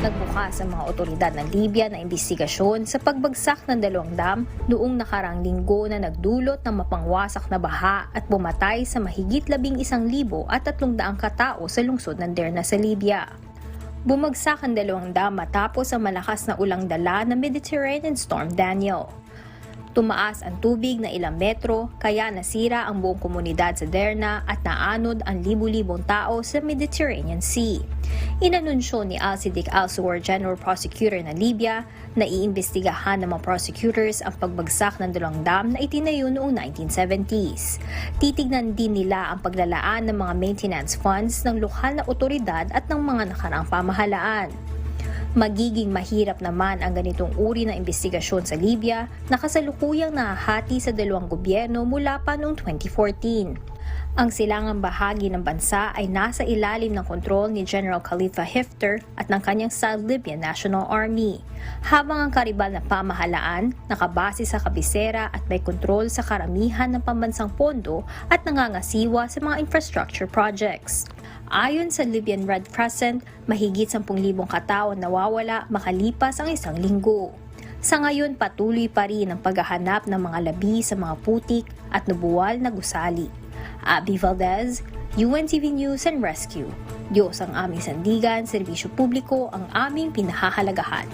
Nagbukas ang mga otoridad ng Libya na imbestigasyon sa pagbagsak ng dalawang dam noong nakarang linggo na nagdulot ng mapangwasak na baha at bumatay sa mahigit 11,300 katao sa lungsod ng Derna sa Libya. Bumagsak ang dalawang dam matapos ang malakas na ulang dala ng Mediterranean Storm Daniel. Tumaas ang tubig na ilang metro kaya nasira ang buong komunidad sa Derna at naanod ang libu-libong tao sa Mediterranean Sea. Inanunsyo ni Al-Siddiq Al-Suwar, General Prosecutor ng Libya, na iimbestigahan ng mga prosecutors ang pagbagsak ng dalawang dam na itinayo noong 1970s. Titignan din nila ang paglalaan ng mga maintenance funds ng lokal na otoridad at ng mga nakaraang pamahalaan. Magiging mahirap naman ang ganitong uri ng investigasyon sa Libya na kasalukuyang nahahati sa dalawang gobyerno mula pa noong 2014. Ang silangang bahagi ng bansa ay nasa ilalim ng kontrol ni General Khalifa Hifter at ng kanyang South Libyan National Army, habang ang karibal na pamahalaan nakabase sa kabisera at may kontrol sa karamihan ng pambansang pondo at nangangasiwa sa mga infrastructure projects. Ayon sa Libyan Red Crescent, mahigit 10,000 katao nawawala makalipas ang isang linggo. Sa ngayon, patuloy pa rin ang paghahanap ng mga labi sa mga putik at nabuwal na gusali. Abby Valdez, UNTV News and Rescue. Diyos ang aming sandigan, serbisyo publiko ang aming pinahahalagahan.